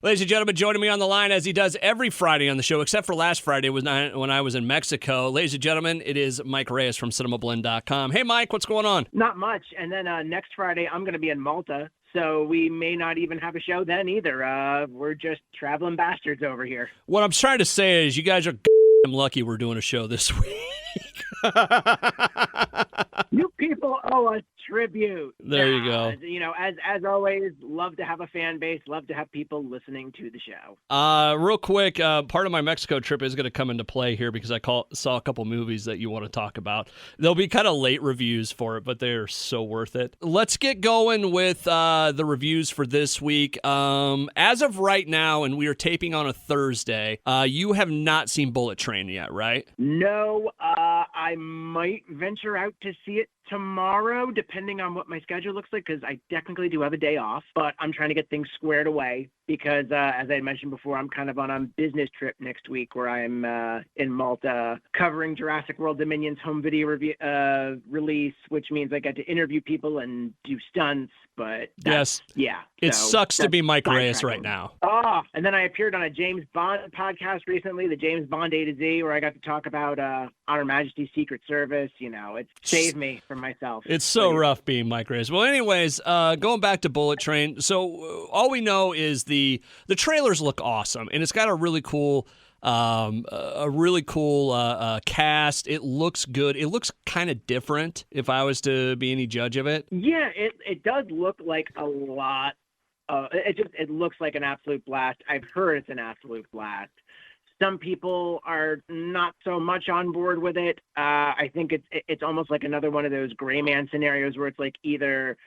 Ladies and gentlemen, joining me on the line as he does every Friday on the show, except for last Friday when I was in Mexico. Ladies and gentlemen, it is Mike Reyes from Cinemablend.com. Hey, Mike, what's going on? Not much. And then next Friday, I'm going to be in Malta, so we may not even have a show then either. We're just traveling bastards over here. What I'm trying to say is you guys are lucky we're doing a show this week. You people owe us tribute. There you go. You know, as always, love to have a fan base, love to have people listening to the show. Real quick, part of my Mexico trip is going to come into play here because I saw a couple movies that you want to talk about. There'll be kind of late reviews for it, but they're so worth it. Let's get going with the reviews for this week. As of right now, and we are taping on a Thursday, you have not seen Bullet Train yet, right? No, I might venture out to see it tomorrow, depending on what my schedule looks like, because I technically do have a day off, but I'm trying to get things squared away because, as I mentioned before, I'm kind of on a business trip next week where I'm in Malta covering Jurassic World Dominion's home video release, which means I get to interview people and do stunts, but it sucks to be Mike Reyes right now. And then I appeared on a James Bond podcast recently, the James Bond A to Z, where I got to talk about On Her Majesty's Secret Service. You know, it saved me from myself. It's so rough being Mike Reyes. Well, anyways, going back to Bullet Train. So all we know is the trailers look awesome, and it's got a really cool cast. It looks good. It looks kind of different, if I was to be any judge of it. Yeah, it does look like a lot. It looks like an absolute blast. I've heard it's an absolute blast. Some people are not so much on board with it. I think it's almost like another one of those gray man scenarios where it's like either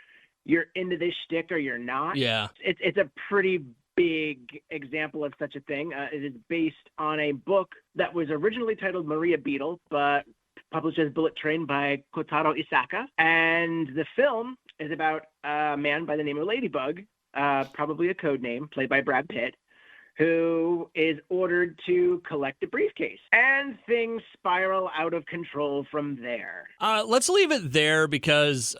you're into this shtick or you're not. Yeah. It's a pretty big example of such a thing. It is based on a book that was originally titled Maria Beetle, but published as Bullet Train by Kotaro Isaka. And the film is about a man by the name of Ladybug, probably a code name, played by Brad Pitt, who is ordered to collect a briefcase. And things spiral out of control from there. Let's leave it there because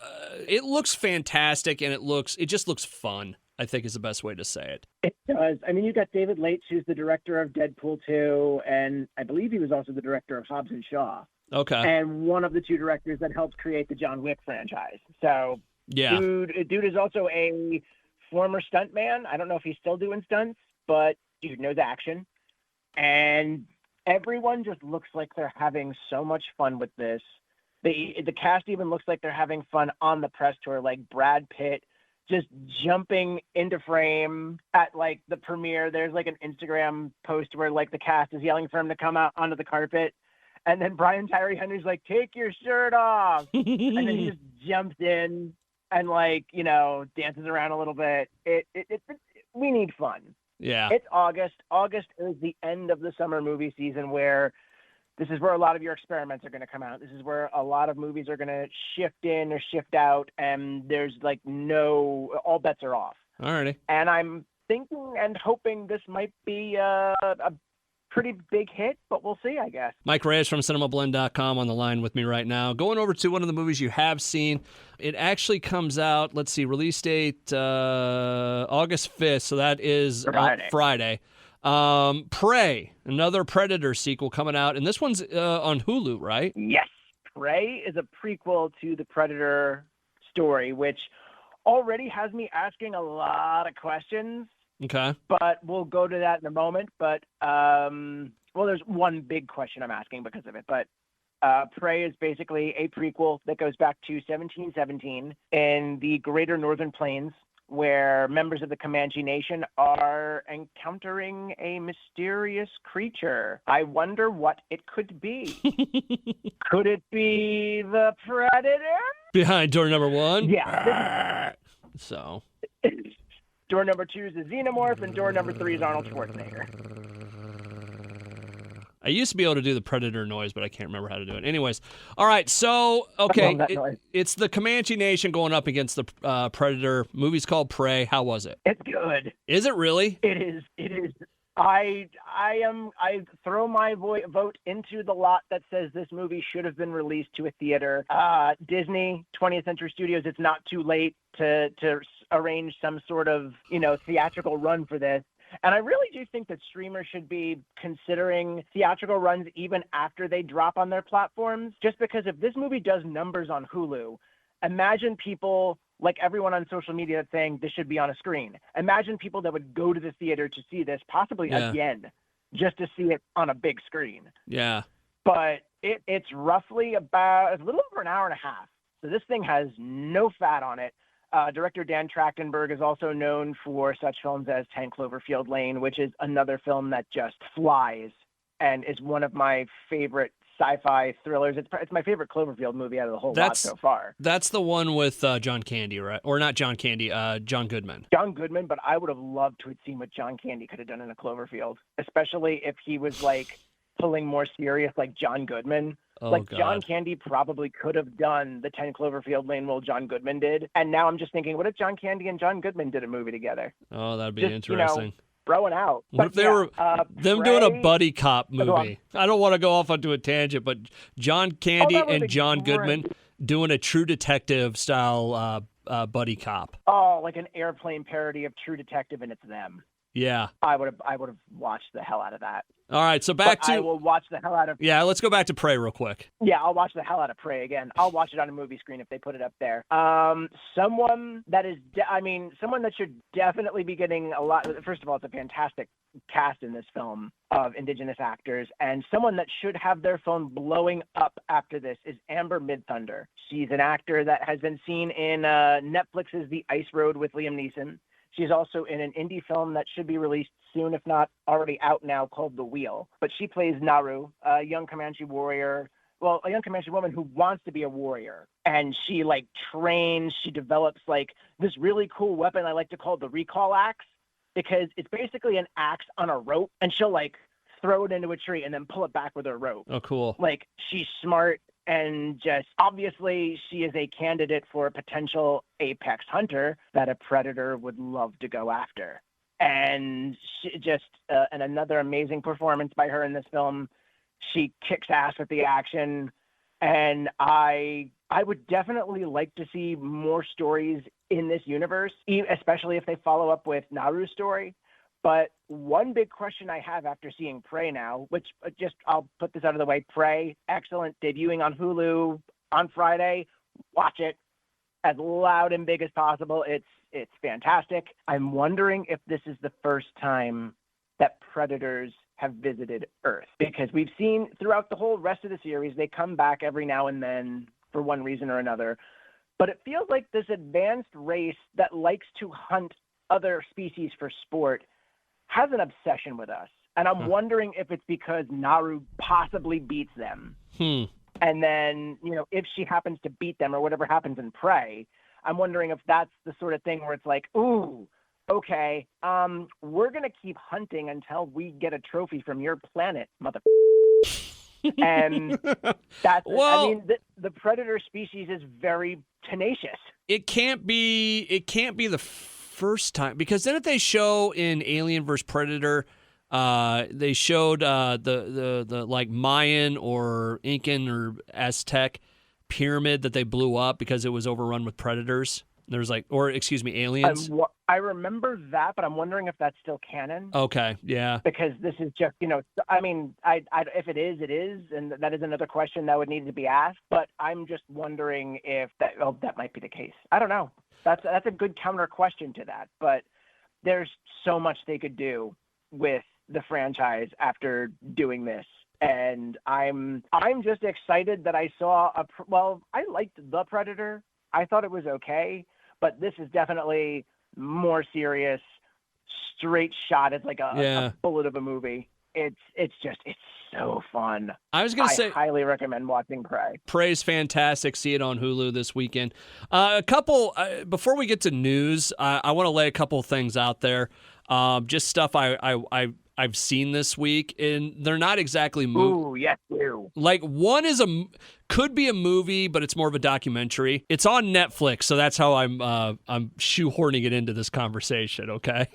it looks fantastic and it just looks fun, I think is the best way to say it. It does. I mean, you got David Leitch, who's the director of Deadpool 2, and I believe he was also the director of Hobbs and Shaw. Okay. And one of the two directors that helped create the John Wick franchise. So, yeah. Dude is also a former stuntman. I don't know if he's still doing stunts, but dude knows action. And everyone just looks like they're having so much fun with this. The cast even looks like they're having fun on the press tour, like Brad Pitt just jumping into frame at like the premiere. There's like an Instagram post where like the cast is yelling for him to come out onto the carpet. And then Brian Tyree Henry's like, take your shirt off. And then he just jumps in and like, you know, dances around a little bit. We need fun. Yeah. It's August. August is the end of the summer movie season where this is where a lot of your experiments are going to come out. This is where a lot of movies are going to shift in or shift out, and there's like all bets are off. Alrighty. And I'm thinking and hoping this might be a pretty big hit, but we'll see, I guess. Mike Reyes from Cinemablend.com on the line with me right now. Going over to one of the movies you have seen. It actually comes out, let's see, release date August 5th, so that is Friday. Prey, another Predator sequel coming out, and this one's on Hulu, right? Yes. Prey is a prequel to the Predator story, which already has me asking a lot of questions. Okay. But we'll go to that in a moment. But, there's one big question I'm asking because of it. But Prey is basically a prequel that goes back to 1717 in the Greater Northern Plains, where members of the Comanche Nation are encountering a mysterious creature. I wonder what it could be. Could it be the Predator? Behind door number 1? Yeah. So... Door number 2 is the Xenomorph, and door number 3 is Arnold Schwarzenegger. I used to be able to do the Predator noise, but I can't remember how to do it. Anyways, all right, so, okay, it's the Comanche Nation going up against the Predator. Movie's called Prey. How was it? It's good. Is it really? It is. I throw my vote into the lot that says this movie should have been released to a theater. Disney, 20th Century Studios, it's not too late to arrange some sort of, theatrical run for this. And I really do think that streamers should be considering theatrical runs even after they drop on their platforms, just because if this movie does numbers on Hulu, imagine people like everyone on social media that's saying this should be on a screen. Imagine people that would go to the theater to see this, possibly again, just to see it on a big screen. Yeah. But it's roughly about a little over an hour and a half. So this thing has no fat on it. Director Dan Trachtenberg is also known for such films as 10 Cloverfield Lane, which is another film that just flies and is one of my favorite sci-fi thrillers. It's my favorite Cloverfield movie out of the whole lot so far. That's the one with John Candy, right? Or not John Candy, John Goodman. John Goodman, but I would have loved to have seen what John Candy could have done in a Cloverfield, especially if he was like pulling more serious like John Goodman. Oh, like God. John Candy probably could have done the 10 Cloverfield Lane role John Goodman did. And now I'm just thinking, what if John Candy and John Goodman did a movie together? Oh, that'd be Just, interesting. Throwing out. What if they were them doing a buddy cop Go on. movie? I don't want to go off onto a tangent, but John Candy that would and be John great. Goodman doing a True Detective style buddy cop. Oh, like an airplane parody of True Detective, and it's them. Yeah. I would have watched the hell out of that. All right, so I will watch the hell out of. Yeah, let's go back to Prey real quick. Yeah, I'll watch the hell out of Prey again. I'll watch it on a movie screen if they put it up there. Someone that should definitely be getting a lot. First of all, it's a fantastic cast in this film of Indigenous actors, and someone that should have their phone blowing up after this is Amber Midthunder. She's an actor that has been seen in Netflix's The Ice Road with Liam Neeson. She's also in an indie film that should be released soon, if not already out now, called The Wheel. But she plays Naru, a young Comanche warrior. Well, a young Comanche woman who wants to be a warrior. And she, trains. She develops, this really cool weapon I like to call the recall axe, because it's basically an axe on a rope. And she'll, throw it into a tree and then pull it back with her rope. Oh, cool. She's smart. And just obviously she is a candidate for a potential apex hunter that a predator would love to go after. And and another amazing performance by her in this film. She kicks ass with the action. And I would definitely like to see more stories in this universe, especially if they follow up with Naru's story. But one big question I have after seeing Prey now, which I'll put this out of the way. Prey, excellent, debuting on Hulu on Friday. Watch it as loud and big as possible. It's fantastic. I'm wondering if this is the first time that predators have visited Earth, because we've seen throughout the whole rest of the series, they come back every now and then for one reason or another. But it feels like this advanced race that likes to hunt other species for sport has an obsession with us. And I'm wondering if it's because Naru possibly beats them. And then, if she happens to beat them or whatever happens in Prey, I'm wondering if that's the sort of thing where it's like, ooh, okay, we're going to keep hunting until we get a trophy from your planet, mother. And the predator species is very tenacious. It can't be the first time, because didn't they show in Alien vs Predator, they showed the Mayan or Incan or Aztec pyramid that they blew up because it was overrun with predators. There's aliens. I remember that, but I'm wondering if that's still canon. Okay, yeah. Because this is just, if it is, it is, and that is another question that would need to be asked. But I'm just wondering if that might be the case. I don't know. That's a good counter question to that. But there's so much they could do with the franchise after doing this. And I'm just excited that I saw I liked The Predator. I thought it was okay, but this is definitely more serious, straight shot. It's like a bullet of a movie. It's so fun. I highly recommend watching Prey. Prey's fantastic. See it on Hulu this weekend. A couple before we get to news, I want to lay a couple things out there. Just stuff I've seen this week, and they're not exactly Ooh, yes, you. One is could be a movie, but it's more of a documentary. It's on Netflix, so that's how I'm shoehorning it into this conversation. Okay.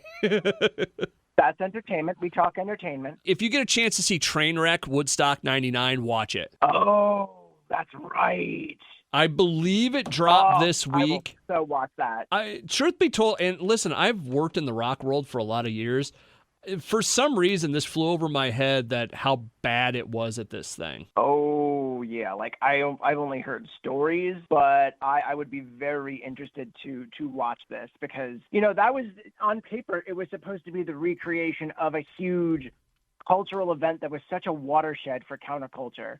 That's entertainment. We talk entertainment. If you get a chance to see Trainwreck Woodstock '99, watch it. Oh, that's right. I believe it dropped this week. I will so watch that. Truth be told, and listen, I've worked in the rock world for a lot of years. For some reason, this flew over my head that how bad it was at this thing. Oh yeah, like I've only heard stories, but I would be very interested to watch this because that was on paper it was supposed to be the recreation of a huge cultural event that was such a watershed for counterculture.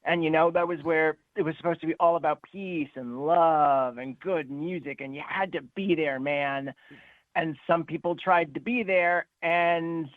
And that was where it was supposed to be all about peace and love and good music, and you had to be there, man. And some people tried to be there, and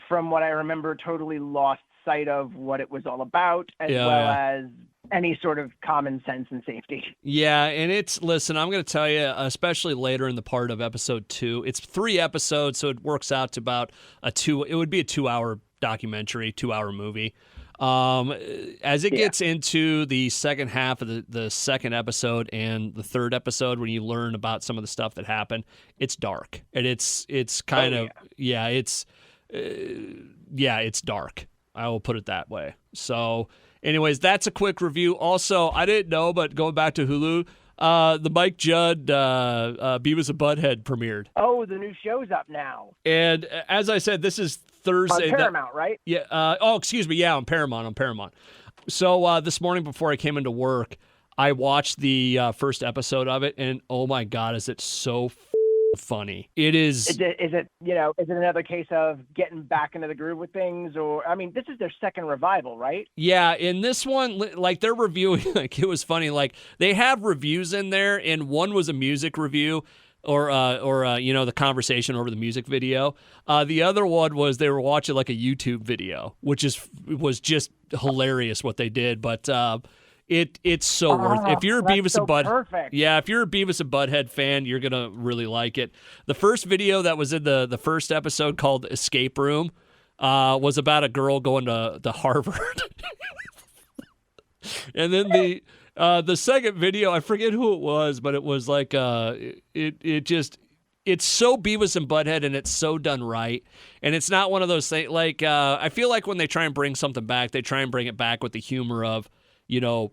from what I remember, totally lost sight of what it was all about, as well as any sort of common sense and safety. Yeah, and listen, I'm going to tell you, especially later in the part of episode 2, it's 3 episodes, so it works out to about it would be a 2-hour documentary, 2-hour movie. As it gets into the second half of the second episode and the third episode, when you learn about some of the stuff that happened, it's dark, and it's kind of it's dark. I will put it that way. So, anyways, that's a quick review. Also, I didn't know, but going back to Hulu, the Mike Judd Beavis and Butthead premiered. Oh, the new show's up now. And as I said, this is Thursday. On Paramount, right? Yeah. Excuse me. Yeah, on Paramount. So this morning before I came into work, I watched the first episode of it, and oh my God, is it so funny? It is. Is it another case of getting back into the groove with things, or I mean, this is their second revival, right? Yeah, in this one, like they're reviewing, like it was funny, like they have reviews in there, and one was a music review. Or the conversation over the music video. The other one was they were watching like a YouTube video, which was just hilarious what they did. But it's so worth it. If you're a Beavis and Butthead, if you're a Beavis and Butthead fan, you're gonna really like it. The first video that was in the first episode called Escape Room was about a girl going to Harvard, and then the second video, I forget who it was, but it was like it's so Beavis and Butthead, and it's so done right. And it's not one of those things like I feel like when they try and bring something back, they try and bring it back with the humor of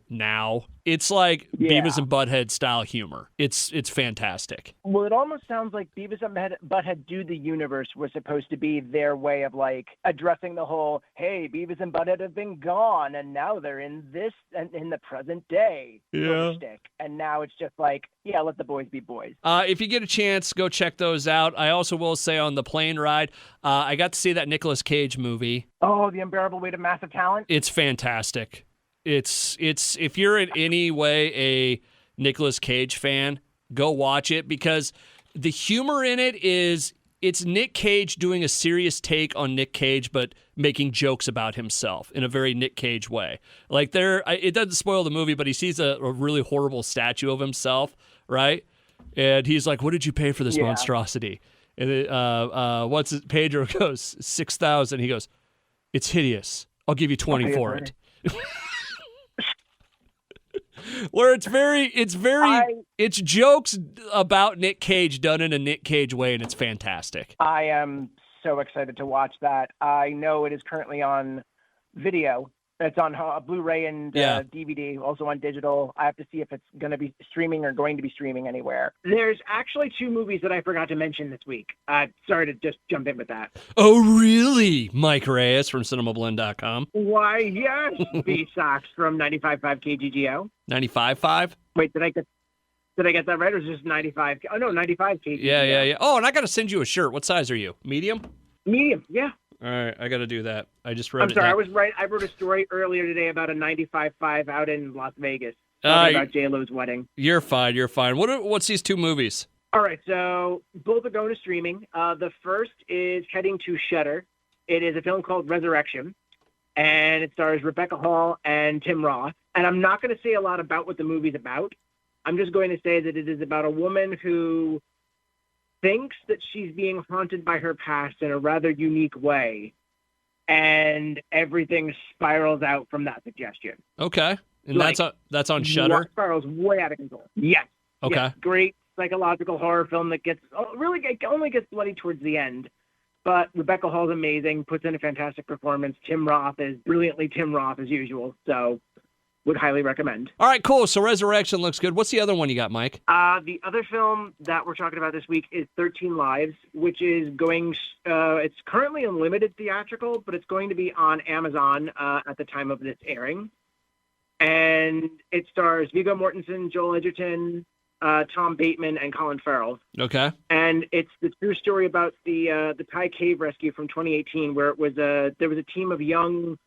now. It's like Beavis and Butthead style humor. It's fantastic. Well, it almost sounds like Beavis and Butthead Do the Universe was supposed to be their way of like addressing the whole, hey, Beavis and Butthead have been gone and now they're in this and in the present day. Yeah. And now it's just like, let the boys be boys. If you get a chance, go check those out. I also will say on the plane ride, I got to see that Nicolas Cage movie. Oh, The Unbearable Weight of Massive Talent? It's fantastic. It's if you're in any way a Nicolas Cage fan, go watch it because the humor in it it's Nick Cage doing a serious take on Nick Cage, but making jokes about himself in a very Nick Cage way. Like it doesn't spoil the movie, but he sees a really horrible statue of himself, right? And he's like, "What did you pay for this monstrosity?" And Pedro goes, $6,000. He goes, "It's hideous. I'll give you 20 for it." Where it's jokes about Nick Cage done in a Nick Cage way, and it's fantastic. I am so excited to watch that. I know it is currently on video. It's on Blu-ray and DVD, also on digital. I have to see if it's going to be streaming or going to be streaming anywhere. There's actually 2 movies that I forgot to mention this week. Sorry to just jump in with that. Oh, really? Mike Reyes from Cinemablend.com. Why, yes. B-sox from 95.5 KGGO. 95.5? Wait, did I get that right, or is it just 95? Oh, no, 95 KGGO. Yeah. Oh, and I got to send you a shirt. What size are you? Medium? Medium, yeah. All right, I got to do that. I just wrote I'm sorry, I was right. I wrote a story earlier today about a 95.5 out in Las Vegas. About J-Lo's wedding. You're fine. What's these 2 movies? All right, so both are going to streaming. The first is heading to Shudder. It is a film called Resurrection, and it stars Rebecca Hall and Tim Roth. And I'm not going to say a lot about what the movie's about. I'm just going to say that it is about a woman who thinks that she's being haunted by her past in a rather unique way, and everything spirals out from that suggestion. Okay, and that's on Shudder. Spirals way out of control. Yes. Okay. Yes. Great psychological horror film that only gets bloody towards the end, but Rebecca Hall's amazing, puts in a fantastic performance. Tim Roth is brilliantly Tim Roth as usual. So would highly recommend. All right, cool. So Resurrection looks good. What's the other one you got, Mike? The other film that we're talking about this week is 13 Lives, which is going, it's currently in limited theatrical, but it's going to be on Amazon at the time of this airing. And it stars Viggo Mortensen, Joel Edgerton, Tom Bateman, and Colin Farrell. Okay. And it's the true story about the Thai cave rescue from 2018, where there was a team of young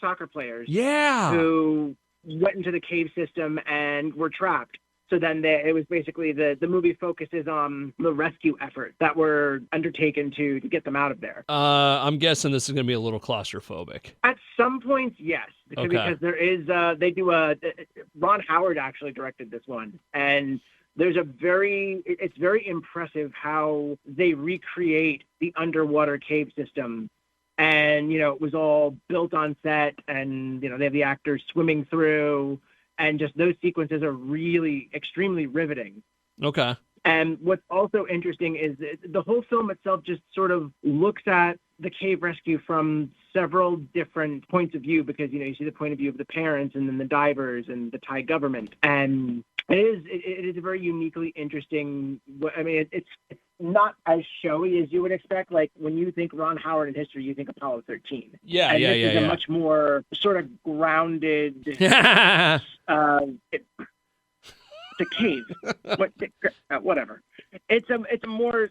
soccer players who went into the cave system and were trapped. So then it was basically the movie focuses on the rescue efforts that were undertaken to get them out of there. I'm guessing this is going to be a little claustrophobic. At some points, yes, because there is Ron Howard actually directed this one, and it's very impressive how they recreate the underwater cave system. And, it was all built on set, and, they have the actors swimming through, and just those sequences are really extremely riveting. Okay. And what's also interesting is the whole film itself just sort of looks at the cave rescue from several different points of view, because, you see the point of view of the parents and then the divers and the Thai government. And it is a very uniquely interesting, it's not as showy as you would expect. Like when you think Ron Howard in history, you think Apollo 13. Yeah, and this is a much more sort of grounded, it's a cave. Whatever. It's a more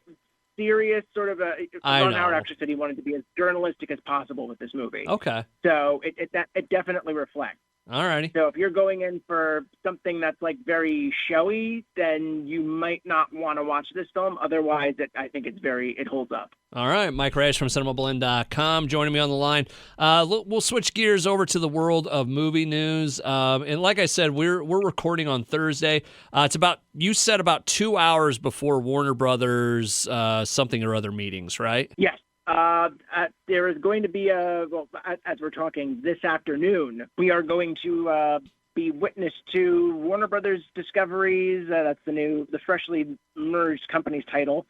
serious sort of Ron Howard actually said he wanted to be as journalistic as possible with this movie. Okay. So it definitely reflects. All righty. So if you're going in for something that's like very showy, then you might not want to watch this film. Otherwise, I think it holds up. All right, Mike Reyes from Cinemablend.com joining me on the line. We'll switch gears over to the world of movie news. And like I said, we're recording on Thursday. It's about 2 hours before Warner Brothers something or other meetings, right? Yes. There is going to be as we're talking this afternoon, we are going to be witness to Warner Brothers Discovery's, that's the freshly merged company's title,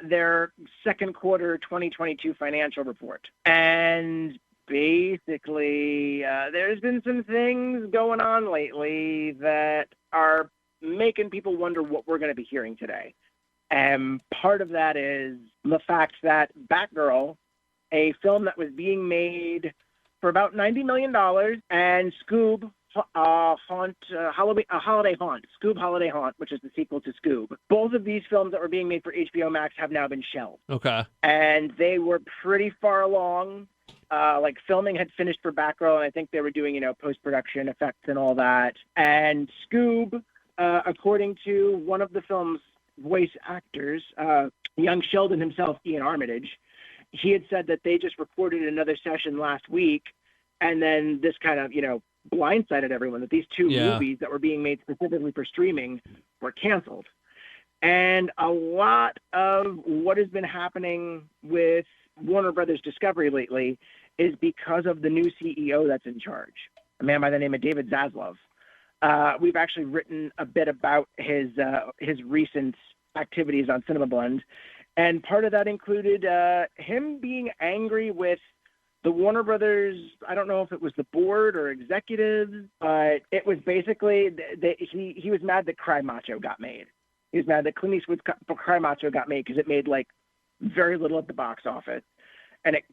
their second quarter 2022 financial report. And basically, there's been some things going on lately that are making people wonder what we're going to be hearing today. And part of that is the fact that Batgirl, a film that was being made for about $90 million, and Scoob, Holiday Haunt, Scoob Holiday Haunt, which is the sequel to Scoob. Both of these films that were being made for HBO Max have now been shelved. Okay. And they were pretty far along. Filming had finished for Batgirl, and I think they were doing, post-production effects and all that. And Scoob, according to one of the film's voice actors, young Sheldon himself, Ian Armitage, he had said that they just recorded another session last week, and then this kind of, blindsided everyone that these two movies that were being made specifically for streaming were canceled. And a lot of what has been happening with Warner Brothers Discovery lately is because of the new CEO that's in charge, a man by the name of David Zaslav. We've actually written a bit about his recent activities on Cinemablend, and part of that included him being angry with the Warner Brothers. I don't know if it was the board or executives, but it was basically he was mad that Cry Macho got made. He was mad that Clint Eastwood's Cry Macho got made because it made very little at the box office, and it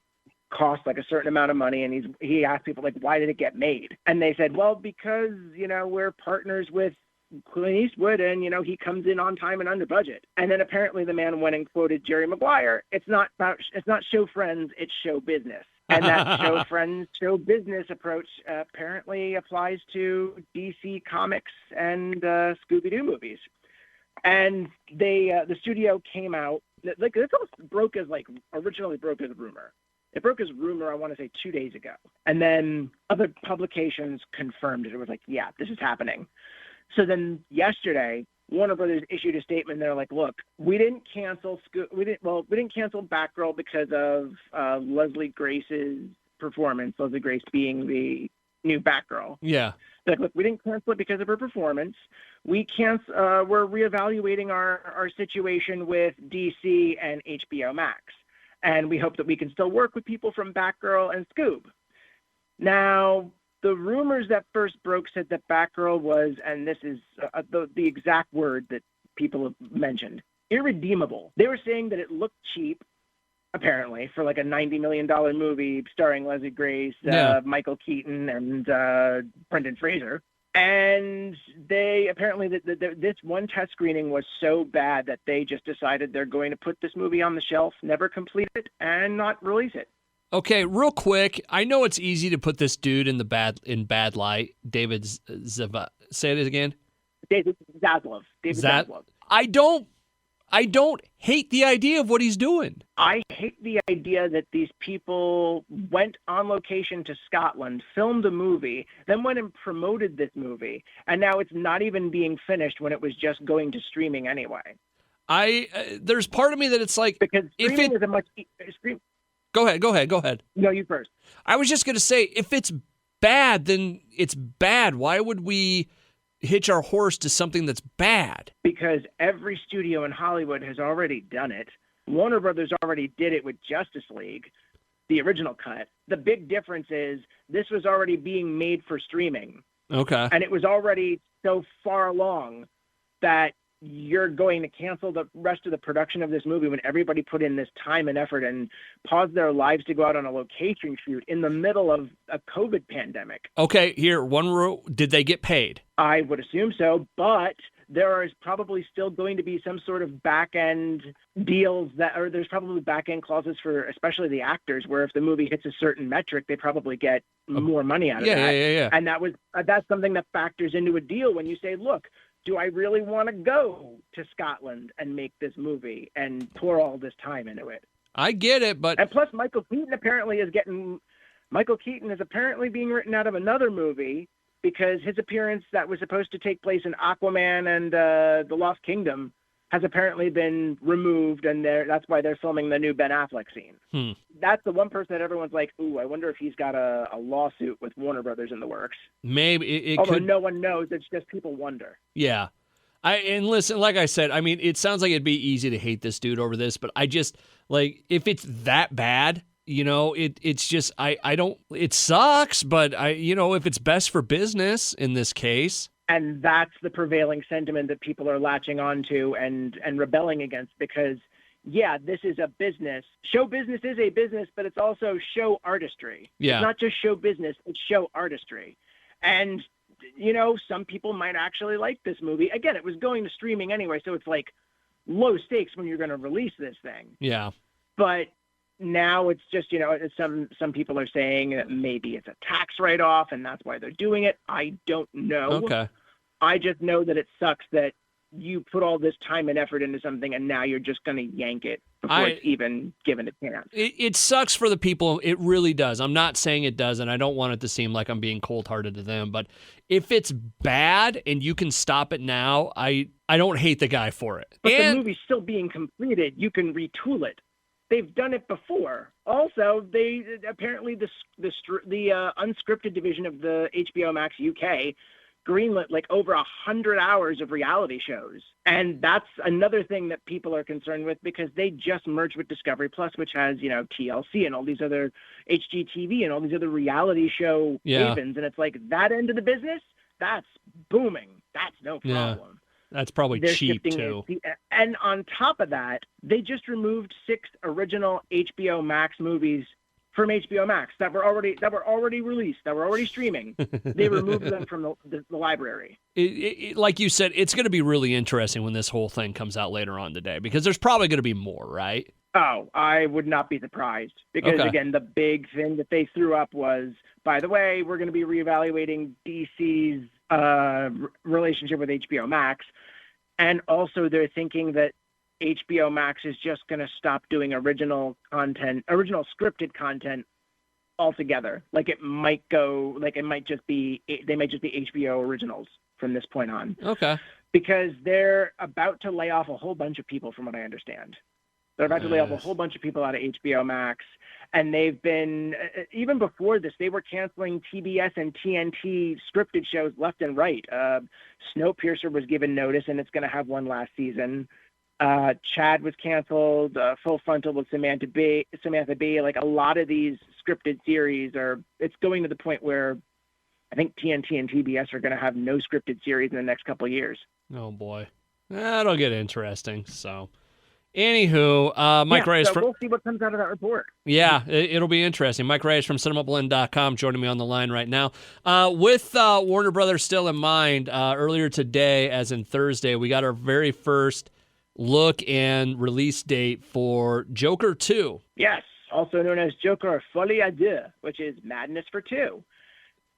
cost a certain amount of money. And he asked people why did it get made? And they said, well, because we're partners with Clint Eastwood, and he comes in on time and under budget. And then apparently the man went and quoted Jerry Maguire. It's not show friends, it's show business. And that show friends, show business approach apparently applies to DC Comics and Scooby-Doo movies. And the studio came out this all originally broke as a rumor. It broke as rumor, I want to say 2 days ago. And then other publications confirmed it. It was yeah, this is happening. So then yesterday, Warner Brothers issued a statement. They're like, look, we didn't cancel Batgirl because of Leslie Grace's performance, Leslie Grace being the new Batgirl. Yeah. They're like, look, we didn't cancel it because of her performance. We're reevaluating our situation with DC and HBO Max. And we hope that we can still work with people from Batgirl and Scoob. Now, The rumors that first broke said that Batgirl was, and this is the exact word that people have mentioned, irredeemable. They were saying that it looked cheap, apparently, for like a $90 million movie starring Leslie Grace, Michael Keaton, and Brendan Fraser. And they apparently, this one test screening was so bad that they just decided they're going to put this movie on the shelf, never complete it, and not release it. Okay, real quick, I know it's easy to put this dude in bad light. David say it again. David Zaslav. I don't hate the idea of what he's doing. I hate the idea that these people went on location to Scotland, filmed a movie, then went and promoted this movie, and now it's not even being finished when it was just going to streaming anyway. There's part of me that it's like, because streaming is a much Go ahead. No, you first. I was just going to say, if it's bad, then it's bad. Why would we hitch our horse to something that's bad? Because every studio in Hollywood has already done it. Warner Brothers already did it with Justice League, the original cut. The big difference is this was already being made for streaming. Okay. And it was already so far along that you're going to cancel the rest of the production of this movie when everybody put in this time and effort and paused their lives to go out on a location shoot in the middle of a COVID pandemic. Okay, here, one rule. Did they get paid? I would assume so, but there is probably still going to be some sort of back-end deals or there's probably back-end clauses for especially the actors where if the movie hits a certain metric, they probably get more money out of that. Yeah. And that's something that factors into a deal when you say, look, do I really want to go to Scotland and make this movie and pour all this time into it? I get it, but... And plus, Michael Keaton is apparently being written out of another movie because his appearance that was supposed to take place in Aquaman and The Lost Kingdom has apparently been removed, and that's why they're filming the new Ben Affleck scene. That's the one person that everyone's like, ooh, I wonder if he's got a lawsuit with Warner Brothers in the works. Maybe. Although no one knows, it's just people wonder. Yeah. And listen, like I said, I mean, it sounds like it'd be easy to hate this dude over this, but I just, like, if it's that bad, it's just, I don't, it sucks, but if it's best for business in this case. And that's the prevailing sentiment that people are latching onto and rebelling against because, yeah, this is a business. Show business is a business, but it's also show artistry. Yeah. It's not just show business, it's show artistry. And, some people might actually like this movie. Again, it was going to streaming anyway, so it's like low stakes when you're going to release this thing. Yeah. But now it's just, some people are saying that maybe it's a tax write-off and that's why they're doing it. I don't know. Okay. I just know that it sucks that you put all this time and effort into something and now you're just going to yank it before it's even given a chance. It sucks for the people. It really does. I'm not saying it doesn't. I don't want it to seem like I'm being cold-hearted to them. But if it's bad and you can stop it now, I don't hate the guy for it. But the movie's still being completed. You can retool it. They've done it before. Also, they apparently the unscripted division of the HBO Max UK greenlit like over 100 hours of reality shows. And that's another thing that people are concerned with because they just merged with Discovery Plus, which has, TLC and all these other HGTV and all these other reality show havens. And it's like that end of the business, that's booming. That's no problem. Yeah. That's probably cheap too. And on top of that, they just removed 6 original HBO Max movies from HBO Max that were already released, that were already streaming. They removed them from the library. Like you said, it's going to be really interesting when this whole thing comes out later on today because there's probably going to be more, right? Oh, I would not be surprised because, again, the big thing that they threw up was, by the way, we're going to be reevaluating DC's relationship with HBO Max. And also they're thinking that HBO Max is just going to stop doing original scripted content altogether. They might just be HBO originals from this point on. Okay. Because they're about to lay off a whole bunch of people from what I understand. They're about to lay off a whole bunch of people out of HBO Max. And they've been, even before this, they were canceling TBS and TNT scripted shows left and right. Snowpiercer was given notice, and it's going to have one last season. Chad was canceled. Full Frontal with Samantha Bee. Like a lot of these scripted series it's going to the point where I think TNT and TBS are going to have no scripted series in the next couple of years. Oh boy, that'll get interesting. So, anywho, Mike Reyes. So we'll see what comes out of that report. Yeah, it'll be interesting. Mike Reyes from Cinemablend.com joining me on the line right now. With Warner Brothers still in mind, earlier today, as in Thursday, we got our very first look and release date for Joker 2. Yes, also known as Joker Folie à Deux, which is Madness for Two.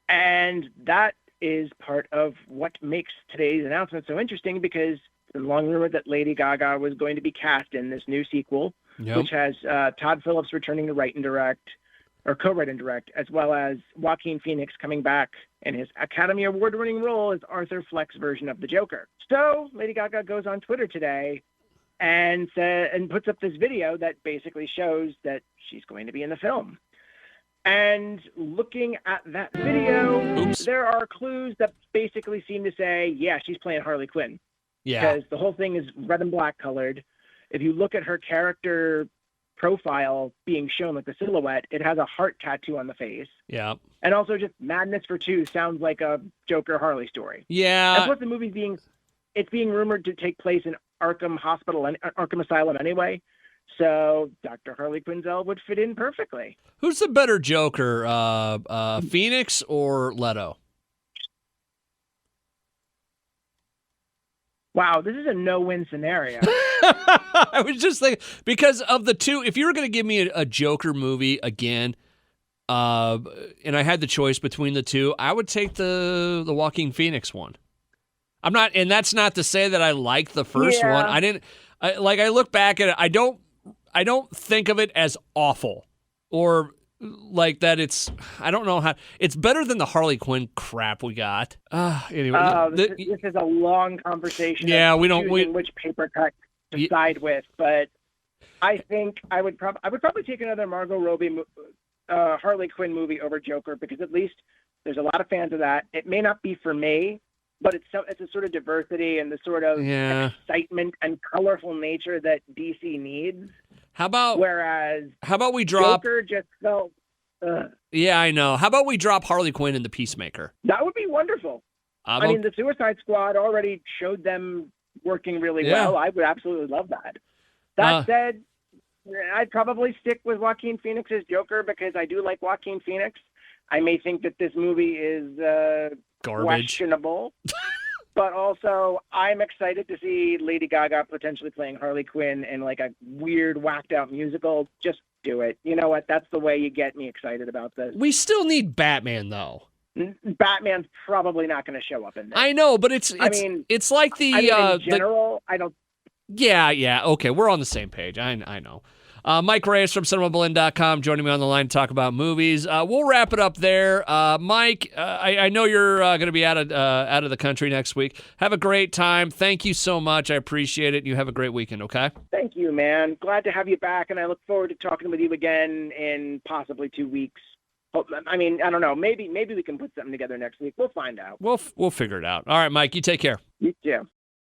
And that is part of what makes today's announcement so interesting, because it's been long rumored that Lady Gaga was going to be cast in this new sequel, which has Todd Phillips returning to write and direct, or co-write and direct, as well as Joaquin Phoenix coming back in his Academy Award-winning role as Arthur Fleck's version of the Joker. So Lady Gaga goes on Twitter today and puts up this video that basically shows that she's going to be in the film. And looking at that video, there are clues that basically seem to say, yeah, she's playing Harley Quinn. Yeah. Because the whole thing is red and black colored. If you look at her character profile being shown, like the silhouette, it has a heart tattoo on the face. Yeah. And also just Madness for Two sounds like a Joker Harley story. Yeah. That's what the movie's being rumored to take place in Arkham Asylum anyway. So Dr. Harley Quinzel would fit in perfectly. Who's the better Joker, Phoenix or Leto? Wow, this is a no-win scenario. I was just thinking, because of the two, if you were going to give me a Joker movie again, and I had the choice between the two, I would take the Joaquin Phoenix one. I'm not, and that's not to say that I like the first one. I look back at it, I don't think of it as awful, or like that I don't know how, it's better than the Harley Quinn crap we got. Anyway. This is a long conversation. Yeah, which paper cut to side with, but I think I would probably take another Margot Robbie Harley Quinn movie over Joker, because at least there's a lot of fans of that. It may not be for me, but it's a sort of diversity and the sort of excitement and colorful nature that DC needs. How about we drop Joker just felt Yeah, I know. How about we drop Harley Quinn and the Peacemaker? That would be wonderful. I mean, the Suicide Squad already showed them working really well. I would absolutely love that. That said, I'd probably stick with Joaquin Phoenix's Joker, because I do like Joaquin Phoenix. I may think that this movie is garbage, questionable, but also I'm excited to see Lady Gaga potentially playing Harley Quinn in like a weird, whacked-out musical. Just do it. You know what? That's the way you get me excited about this. We still need Batman, though. Batman's probably not going to show up in this. I know, but it's like in general, I don't. Yeah. Okay, we're on the same page. I know. Mike Reyes from Cinemablend.com joining me on the line to talk about movies. We'll wrap it up there. Mike, I know you're going to be out of the country next week. Have a great time. Thank you so much. I appreciate it. You have a great weekend, okay? Thank you, man. Glad to have you back, and I look forward to talking with you again in possibly 2 weeks. I mean, I don't know. Maybe we can put something together next week. We'll find out. We'll figure it out. All right, Mike, you take care. You too.